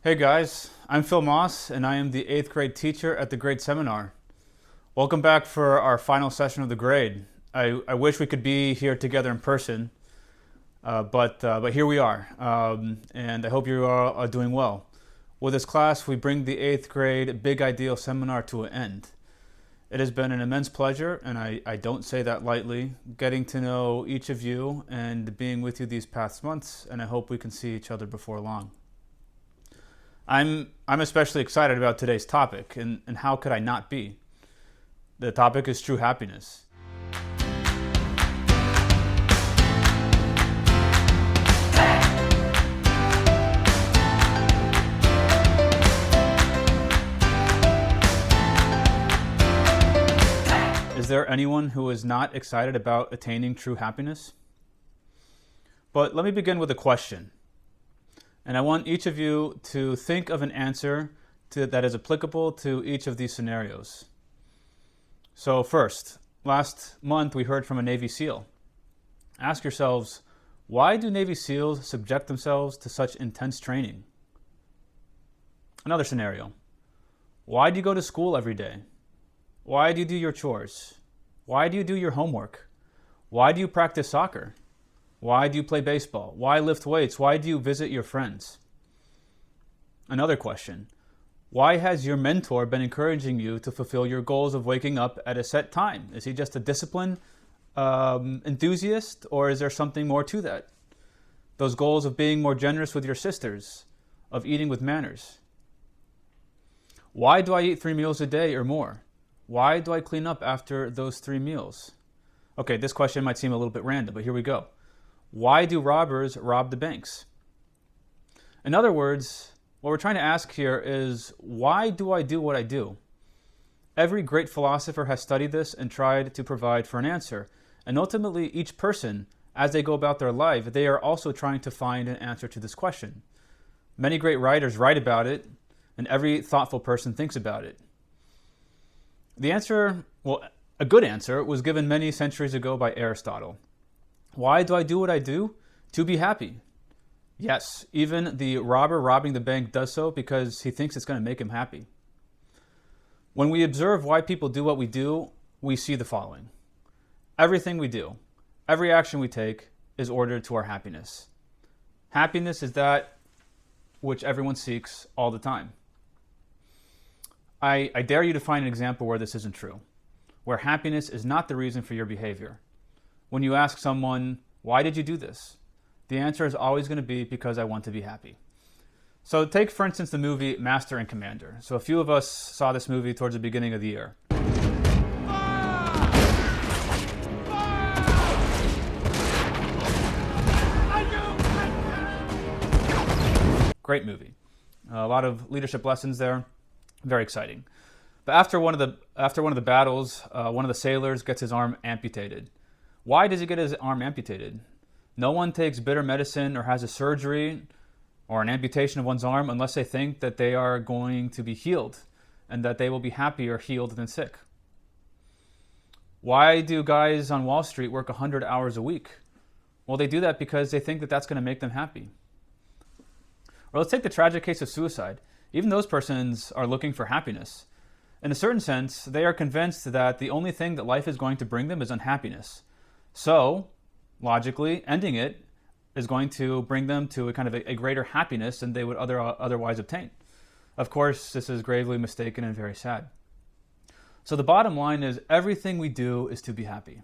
Hey guys, I'm Phil Moss and I am the 8th grade teacher at the grade seminar. Welcome back for our final session of the grade. I wish we could be here together in person, but here we are, and I hope you are doing well. With this class, we bring the 8th grade Big Ideal Seminar to an end. It has been an immense pleasure, and I don't say that lightly, getting to know each of you and being with you these past months, and I hope we can see each other before long. I'm especially excited about today's topic, and how could I not be? The topic is true happiness. Is there anyone who is not excited about attaining true happiness? But let me begin with a question. And I want each of you to think of an answer that is applicable to each of these scenarios. So first, last month we heard from a Navy SEAL. Ask yourselves, why do Navy SEALs subject themselves to such intense training? Another scenario. Why do you go to school every day? Why do you do your chores? Why do you do your homework? Why do you practice soccer? Why do you play baseball? Why lift weights? Why do you visit your friends? Another question. Why has your mentor been encouraging you to fulfill your goals of waking up at a set time? Is he just a discipline enthusiast, or is there something more to that? Those goals of being more generous with your sisters, of eating with manners. Why do I eat 3 meals a day or more? Why do I clean up after those 3 meals? Okay, this question might seem a little bit random, but here we go. Why do robbers rob the banks? In other words, what we're trying to ask here is, why do I do what I do? Every great philosopher has studied this and tried to provide for an answer. And ultimately, each person, as they go about their life, they are also trying to find an answer to this question. Many great writers write about it, and every thoughtful person thinks about it. The answer, a good answer, was given many centuries ago by Aristotle. Why do I do what I do? To be happy. Yes, even the robber robbing the bank does so because he thinks it's going to make him happy. When we observe why people do what we do, we see the following. Everything we do, every action we take, is ordered to our happiness. Happiness is that which everyone seeks all the time. I dare you to find an example where this isn't true, where happiness is not the reason for your behavior. When you ask someone, why did you do this? The answer is always going to be because I want to be happy. So take, for instance, the movie Master and Commander. So a few of us saw this movie towards the beginning of the year. Great movie. A lot of leadership lessons there. Very exciting. But after one of the battles, one of the sailors gets his arm amputated. Why does he get his arm amputated? No one takes bitter medicine or has a surgery or an amputation of one's arm unless they think that they are going to be healed and that they will be happier healed than sick. Why do guys on Wall Street work 100 hours a week? Well, they do that because they think that that's going to make them happy. Or let's take the tragic case of suicide. Even those persons are looking for happiness. In a certain sense, they are convinced that the only thing that life is going to bring them is unhappiness. So, logically, ending it is going to bring them to a kind of a greater happiness than they would otherwise obtain. Of course, this is gravely mistaken and very sad. So the bottom line is, everything we do is to be happy.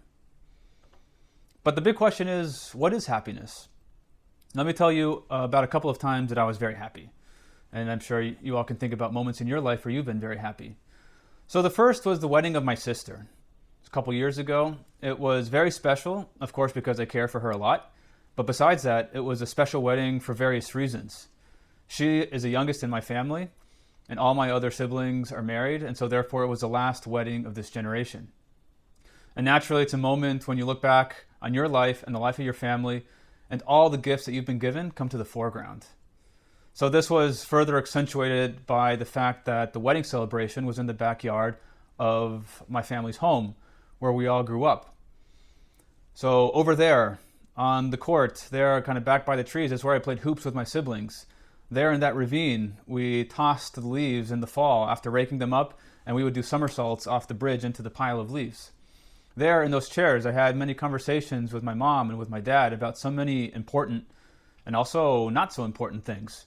But the big question is, what is happiness? Let me tell you about a couple of times that I was very happy. And I'm sure you all can think about moments in your life where you've been very happy. So the first was the wedding of my sister. A couple years ago. It was very special, of course, because I care for her a lot. But besides that, it was a special wedding for various reasons. She is the youngest in my family, and all my other siblings are married, and so therefore it was the last wedding of this generation. And naturally, it's a moment when you look back on your life and the life of your family, and all the gifts that you've been given come to the foreground. So this was further accentuated by the fact that the wedding celebration was in the backyard of my family's home, where we all grew up. So over there on the court, there kind of back by the trees, is where I played hoops with my siblings. There in that ravine, we tossed the leaves in the fall after raking them up, and we would do somersaults off the bridge into the pile of leaves. There in those chairs, I had many conversations with my mom and with my dad about so many important and also not so important things.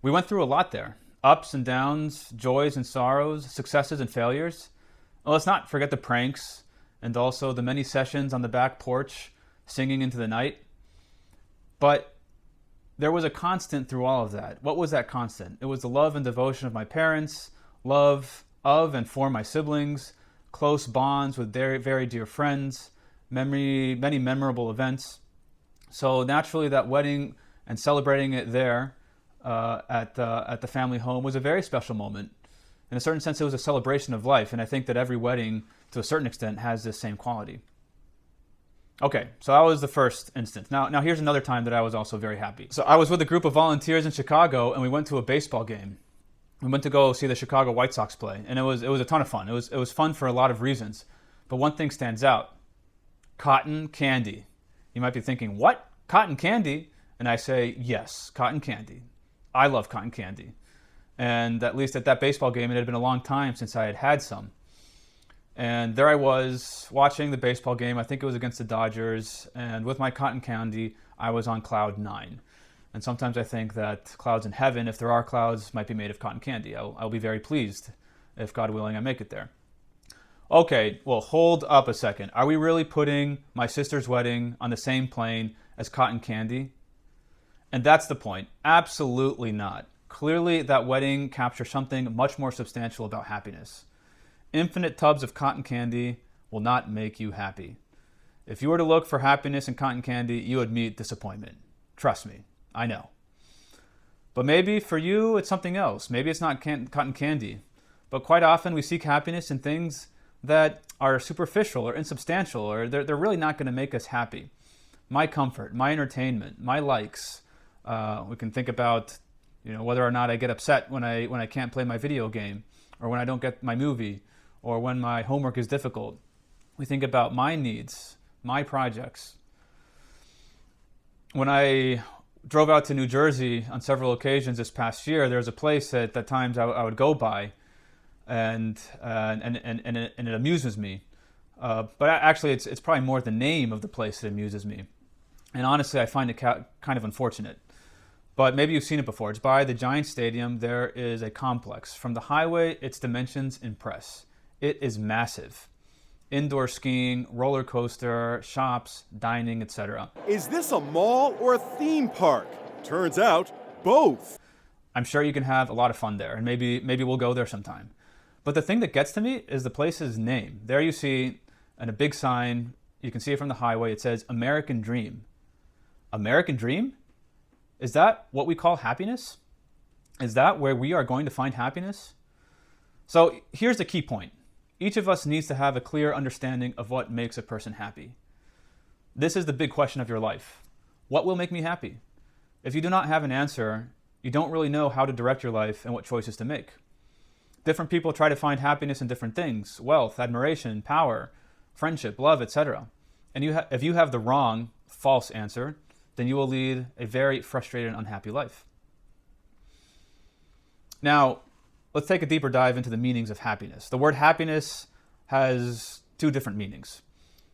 We went through a lot there. Ups and downs, joys and sorrows, successes and failures. Well, let's not forget the pranks and also the many sessions on the back porch singing into the night. But there was a constant through all of that. What was that constant? It was the love and devotion of my parents, love of and for my siblings, close bonds with very, very dear friends, many memorable events. So naturally that wedding and celebrating it there at the family home was a very special moment. In a certain sense, it was a celebration of life, and I think that every wedding, to a certain extent, has this same quality. Okay, so that was the first instance. Now here's another time that I was also very happy. So I was with a group of volunteers in Chicago, and we went to a baseball game. We went to go see the Chicago White Sox play, and it was a ton of fun. It was fun for a lot of reasons, but one thing stands out: cotton candy. You might be thinking, what? Cotton candy? And I say, yes, cotton candy. I love cotton candy. And at least at that baseball game, it had been a long time since I had had some. And there I was watching the baseball game. I think it was against the Dodgers. And with my cotton candy, I was on cloud 9. And sometimes I think that clouds in heaven, if there are clouds, might be made of cotton candy. I'll be very pleased if, God willing, I make it there. Okay, well, hold up a second. Are we really putting my sister's wedding on the same plane as cotton candy? And that's the point. Absolutely not. Clearly, that wedding captures something much more substantial about happiness. Infinite tubs of cotton candy will not make you happy. If you were to look for happiness in cotton candy, you would meet disappointment. Trust me, I know. But maybe for you, it's something else. Maybe it's not cotton candy. But quite often, we seek happiness in things that are superficial or insubstantial, or they're really not going to make us happy. My comfort, my entertainment, my likes. We can think about whether or not I get upset when I can't play my video game, or when I don't get my movie, or when my homework is difficult. We think about my needs, my projects. When I drove out to New Jersey on several occasions this past year, there was a place that at times I would go by, and it amuses me. But actually, it's probably more the name of the place that amuses me. And honestly, I find it kind of unfortunate. But maybe you've seen it before. It's by the Giants Stadium. There is a complex. From the highway, its dimensions impress. It is massive. Indoor skiing, roller coaster, shops, dining, etc. Is this a mall or a theme park? Turns out, both. I'm sure you can have a lot of fun there, and maybe we'll go there sometime. But the thing that gets to me is the place's name. There you see, on a big sign, you can see it from the highway, it says American Dream. American Dream? Is that what we call happiness? Is that where we are going to find happiness? So here's the key point. Each of us needs to have a clear understanding of what makes a person happy. This is the big question of your life. What will make me happy? If you do not have an answer, you don't really know how to direct your life and what choices to make. Different people try to find happiness in different things: wealth, admiration, power, friendship, love, etc. And if you have the wrong, false answer, then you will lead a very frustrated and unhappy life. Now, let's take a deeper dive into the meanings of happiness. The word happiness has two different meanings.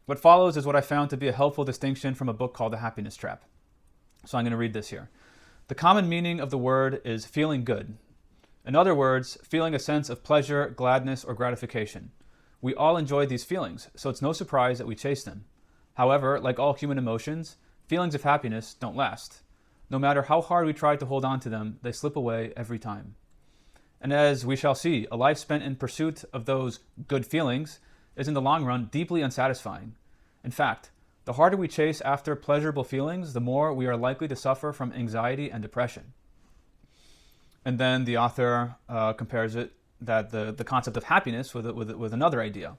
What follows is what I found to be a helpful distinction from a book called The Happiness Trap. So I'm going to read this here. The common meaning of the word is feeling good. In other words, feeling a sense of pleasure, gladness, or gratification. We all enjoy these feelings, so it's no surprise that we chase them. However, like all human emotions, feelings of happiness don't last. No matter how hard we try to hold on to them, they slip away every time. And as we shall see, a life spent in pursuit of those good feelings is in the long run deeply unsatisfying. In fact, the harder we chase after pleasurable feelings, the more we are likely to suffer from anxiety and depression. And then the author compares it, that the concept of happiness with another idea.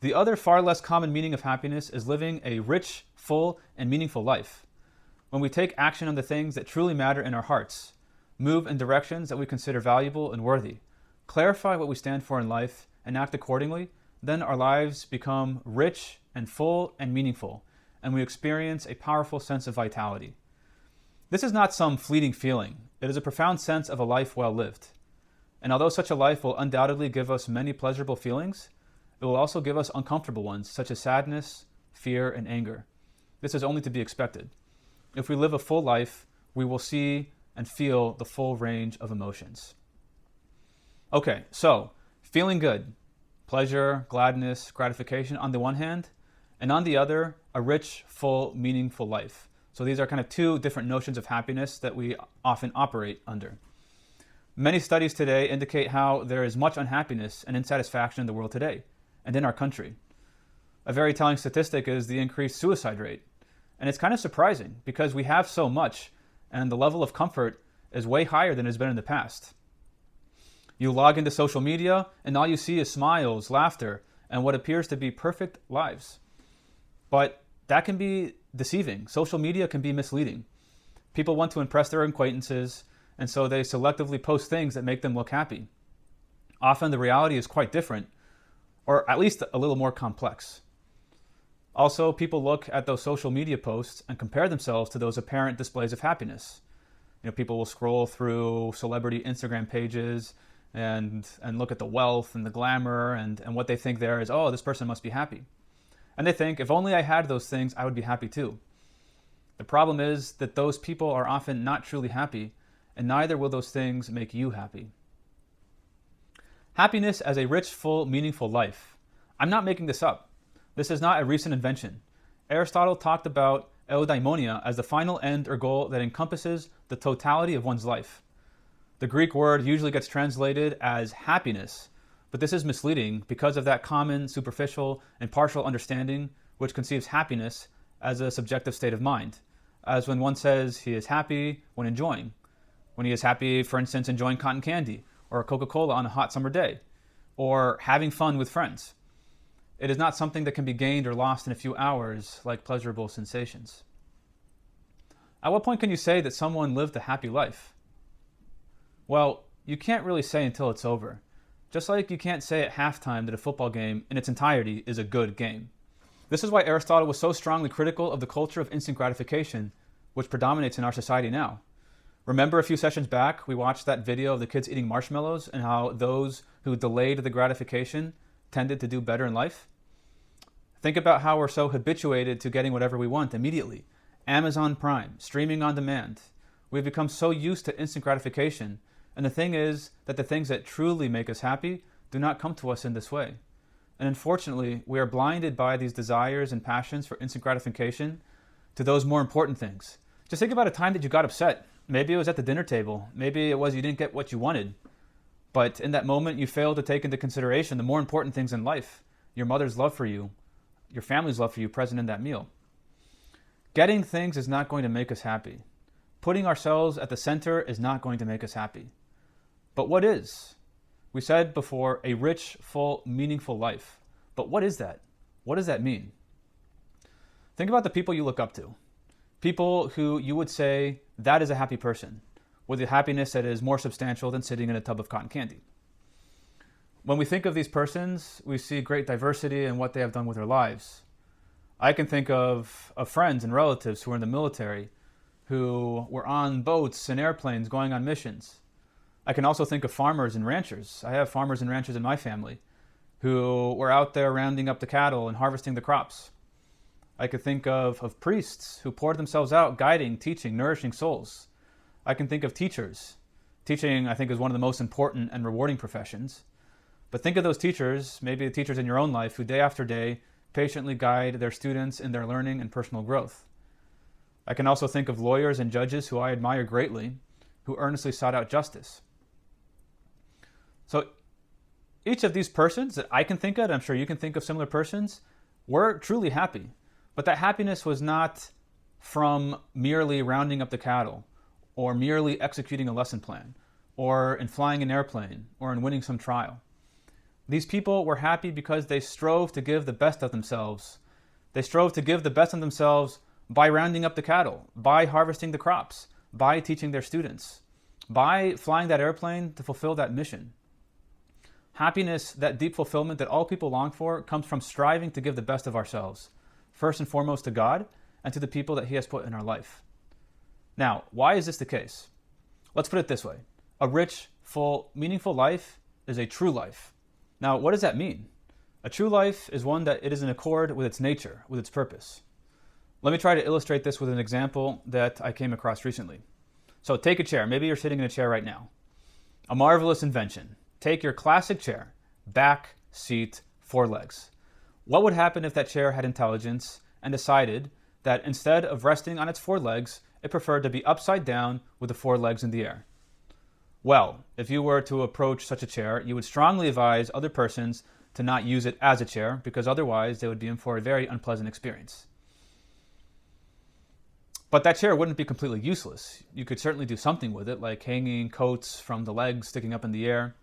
The other far less common meaning of happiness is living a rich, full, and meaningful life. When we take action on the things that truly matter in our hearts, move in directions that we consider valuable and worthy, clarify what we stand for in life, and act accordingly, then our lives become rich and full and meaningful, and we experience a powerful sense of vitality. This is not some fleeting feeling. It is a profound sense of a life well lived. And although such a life will undoubtedly give us many pleasurable feelings, it will also give us uncomfortable ones, such as sadness, fear, and anger. This is only to be expected. If we live a full life, we will see and feel the full range of emotions. Okay, so feeling good, pleasure, gladness, gratification on the one hand, and on the other, a rich, full, meaningful life. So these are kind of two different notions of happiness that we often operate under. Many studies today indicate how there is much unhappiness and insatisfaction in the world today and in our country. A very telling statistic is the increased suicide rate. And it's kind of surprising because we have so much and the level of comfort is way higher than it has been in the past. You log into social media and all you see is smiles, laughter, and what appears to be perfect lives. But that can be deceiving. Social media can be misleading. People want to impress their acquaintances, and so they selectively post things that make them look happy. Often the reality is quite different, or at least a little more complex. Also, people look at those social media posts and compare themselves to those apparent displays of happiness. People will scroll through celebrity Instagram pages and look at the wealth and the glamour and what they think there is, oh, this person must be happy. And they think, if only I had those things, I would be happy too. The problem is that those people are often not truly happy, and neither will those things make you happy. Happiness as a rich, full, meaningful life. I'm not making this up. This is not a recent invention. Aristotle talked about eudaimonia as the final end or goal that encompasses the totality of one's life. The Greek word usually gets translated as happiness, but this is misleading because of that common, superficial, and partial understanding which conceives happiness as a subjective state of mind, as when one says he is happy when enjoying. When he is happy, for instance, enjoying cotton candy, or Coca-Cola on a hot summer day, or having fun with friends. It is not something that can be gained or lost in a few hours like pleasurable sensations. At what point can you say that someone lived a happy life? Well, you can't really say until it's over. Just like you can't say at halftime that a football game in its entirety is a good game. This is why Aristotle was so strongly critical of the culture of instant gratification, which predominates in our society now. Remember a few sessions back, we watched that video of the kids eating marshmallows and how those who delayed the gratification tended to do better in life? Think about how we're so habituated to getting whatever we want immediately. Amazon Prime, streaming on demand. We've become so used to instant gratification. And the thing is that the things that truly make us happy do not come to us in this way. And unfortunately, we are blinded by these desires and passions for instant gratification to those more important things. Just think about a time that you got upset. Maybe it was at the dinner table. Maybe it was you didn't get what you wanted. But in that moment, you failed to take into consideration the more important things in life. Your mother's love for you, your family's love for you present in that meal. Getting things is not going to make us happy. Putting ourselves at the center is not going to make us happy. But what is? We said before, a rich, full, meaningful life. But what is that? What does that mean? Think about the people you look up to. People who you would say, that is a happy person, with a happiness that is more substantial than sitting in a tub of cotton candy. When we think of these persons, we see great diversity in what they have done with their lives. I can think of friends and relatives who were in the military, who were on boats and airplanes going on missions. I can also think of farmers and ranchers. I have farmers and ranchers in my family who were out there rounding up the cattle and harvesting the crops. I could think of priests who poured themselves out, guiding, teaching, nourishing souls. I can think of teachers. Teaching, I think, is one of the most important and rewarding professions. But think of those teachers, maybe the teachers in your own life, who day after day patiently guide their students in their learning and personal growth. I can also think of lawyers and judges who I admire greatly, who earnestly sought out justice. So each of these persons that I can think of, I'm sure you can think of similar persons, were truly happy. But that happiness was not from merely rounding up the cattle, or merely executing a lesson plan, or in flying an airplane, or in winning some trial. These people were happy because they strove to give the best of themselves. They strove to give the best of themselves by rounding up the cattle, by harvesting the crops, by teaching their students, by flying that airplane to fulfill that mission. Happiness, that deep fulfillment that all people long for, comes from striving to give the best of ourselves, first and foremost to God and to the people that He has put in our life. Now, why is this the case? Let's put it this way. A rich, full, meaningful life is a true life. Now, what does that mean? A true life is one that it is in accord with its nature, with its purpose. Let me try to illustrate this with an example that I came across recently. So take a chair. Maybe you're sitting in a chair right now. A marvelous invention. Take your classic chair, back, seat, 4 legs. What would happen if that chair had intelligence and decided that instead of resting on its 4 legs, it preferred to be upside down with the 4 legs in the air? Well, if you were to approach such a chair, you would strongly advise other persons to not use it as a chair, because otherwise they would be in for a very unpleasant experience. But that chair wouldn't be completely useless. You could certainly do something with it, like hanging coats from the legs sticking up in the air.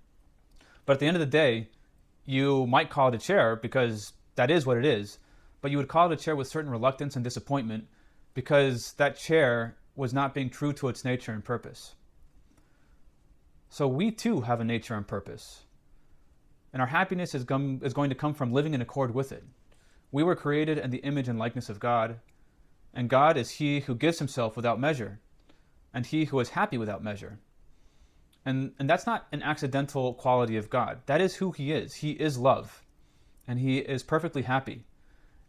But at the end of the day, you might call it a chair because that is what it is, but you would call it a chair with certain reluctance and disappointment because that chair was not being true to its nature and purpose. So we too have a nature and purpose. And our happiness is going to come from living in accord with it. We were created in the image and likeness of God, and God is He who gives Himself without measure, and He who is happy without measure. And that's not an accidental quality of God. That is who He is. He is love, and He is perfectly happy,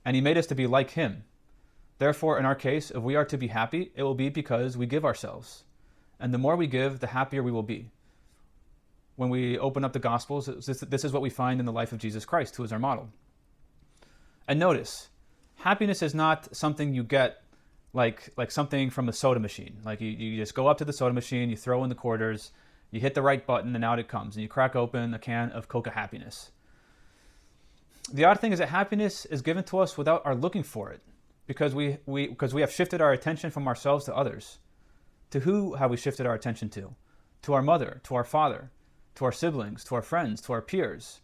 and He made us to be like Him. Therefore, in our case, if we are to be happy, it will be because we give ourselves. And the more we give, the happier we will be. When we open up the Gospels, this is what we find in the life of Jesus Christ, who is our model. And notice, happiness is not something you get like something from a soda machine. Like you just go up to the soda machine, you throw in the quarters, you hit the right button, and out it comes. And you crack open a can of Coca Happiness. The odd thing is that happiness is given to us without our looking for it, because we have shifted our attention from ourselves to others. To who have we shifted our attention to? To our mother, to our father, to our siblings, to our friends, to our peers,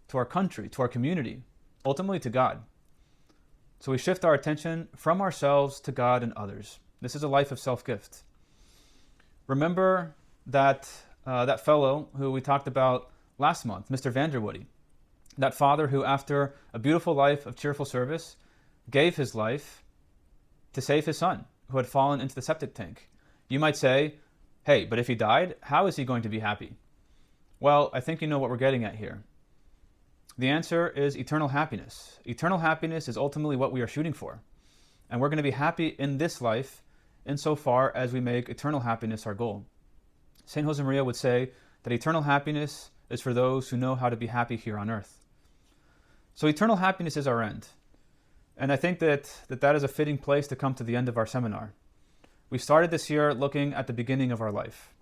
to our country, to our community, ultimately to God. So we shift our attention from ourselves to God and others. This is a life of self-gift. Remember that fellow who we talked about last month, Mr. Vanderwoody, that father who, after a beautiful life of cheerful service, gave his life to save his son, who had fallen into the septic tank. You might say, hey, but if he died, how is he going to be happy? Well, I think you know what we're getting at here. The answer is eternal happiness. Eternal happiness is ultimately what we are shooting for. And we're going to be happy in this life insofar as we make eternal happiness our goal. St. Josemaria would say that eternal happiness is for those who know how to be happy here on earth. So eternal happiness is our end. And I think that is a fitting place to come to the end of our seminar. We started this year looking at the beginning of our life.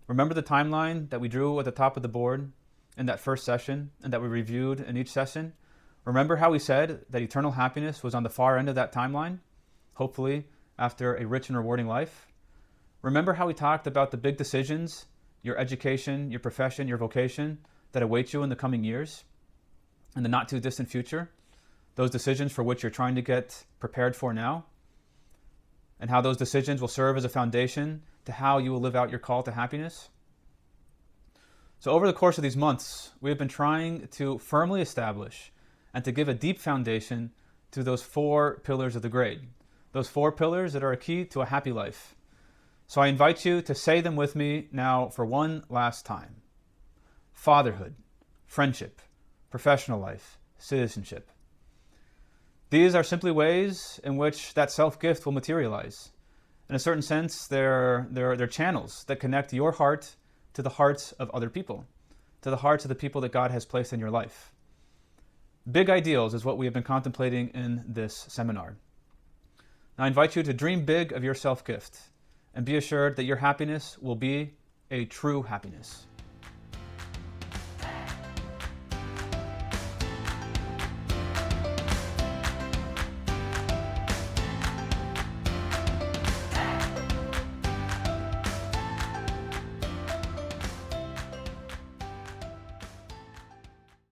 Remember the timeline that we drew at the top of the board in that first session and that we reviewed in each session? Remember how we said that eternal happiness was on the far end of that timeline, hopefully after a rich and rewarding life? Remember how we talked about the big decisions, your education, your profession, your vocation, that await you in the coming years, in the not too distant future? Those decisions for which you're trying to get prepared for now? And how those decisions will serve as a foundation to how you will live out your call to happiness? So over the course of these months, we have been trying to firmly establish and to give a deep foundation to those 4 pillars of the grade. Those 4 pillars that are a key to a happy life. So I invite you to say them with me now for one last time. Fatherhood, friendship, professional life, citizenship. These are simply ways in which that self-gift will materialize. In a certain sense, they're channels that connect your heart to the hearts of other people, to the hearts of the people that God has placed in your life. Big ideals is what we have been contemplating in this seminar. Now I invite you to dream big of your self-gift and be assured that your happiness will be a true happiness.